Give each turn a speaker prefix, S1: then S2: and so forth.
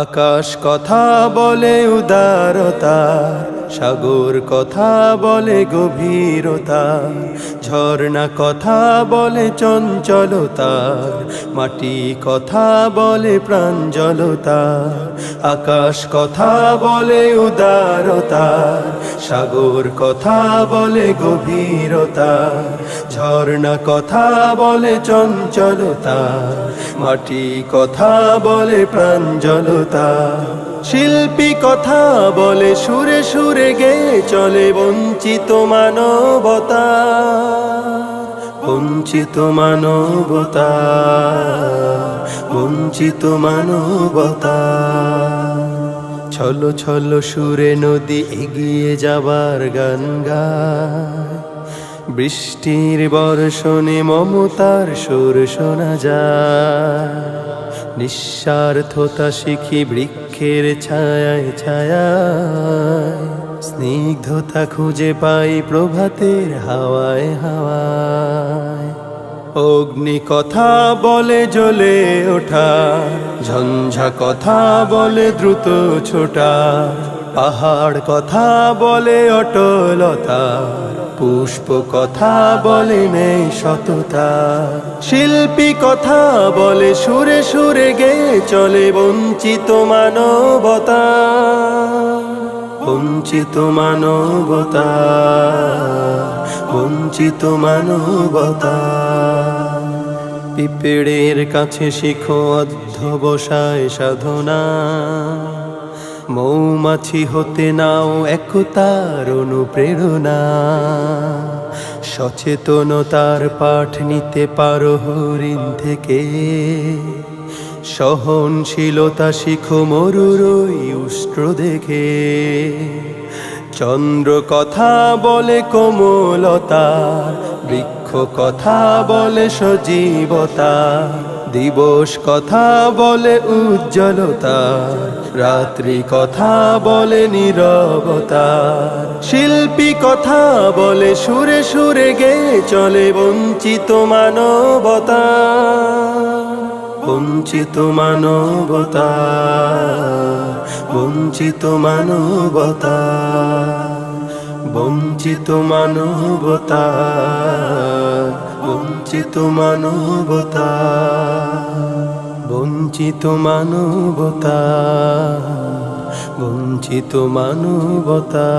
S1: আকাশ কথা বলে উদারতার, সাগর কথা বলে গভীরতার, ঝর্ণা কথা বলে চঞ্চলতার, মাটি কথা বলে প্রাঞ্জলতার। আকাশ কথা বলে উদারতার, সাগর কথা বলে গভীরতার, ঝর্ণা কথা বলে চঞ্চলতার, মাটি কথা বলে প্রাঞ্জলতা। শিল্পী কথা বলে সুরে সুরে গেয়ে চলে বঞ্চিত মানবতা, বঞ্চিত মানবতা, বঞ্চিত মানবতা। ছলো ছলো সুরে নদী এগিয়ে যাবার গান গায়, বৃষ্টির বর্ষণে মমতার সুর শোনা যায়। নিঃস্বার্থতা শিখি বৃক্ষের ছায়ায় ছায়ায়, স্নিগ্ধতা খুঁজে পাই প্রভাতের হাওয়ায় হাওয়ায়। অগ্নি কথা বলে জ্বলে ওঠা, ঝঞ্ঝা কথা বলে দ্রুত ছোটা, পাহাড় কথা বলে অটলতা, পুষ্প কথা বলে নেই সততা। শিল্পী কথা বলে সুরে সুরে গেয়ে চলে বঞ্চিত মানবতা, বঞ্চিত মানবতা, বঞ্চিত মানবতা। পিঁপড়ের কাছে শিখো অধ্যবসায় সাধনা, মৌমাছি হতে নাও একতার অনুপ্রেরণা। সচেতনতার পাঠ নিতে পারো হরিণ থেকে, সহনশীলতা শিখো মরুর ওই উষ্ট্র দেখে। চন্দ্র কথা বলে কোমলতার, বৃক্ষ কথা বলে সজীবতা, দিবস কথা বলে উজ্জ্বলতা, রাত্রি কথা বলে নীরবতা। শিল্পী কথা বলে সুরে সুরে গেয়ে চলে বঞ্চিত মানবতা, বঞ্চিত মানবতা, বঞ্চিত মানবতা, বঞ্চিত মানবতা, বঞ্চিত মানবতা, বঞ্চিত মানবতা, বঞ্চিত মানবতা।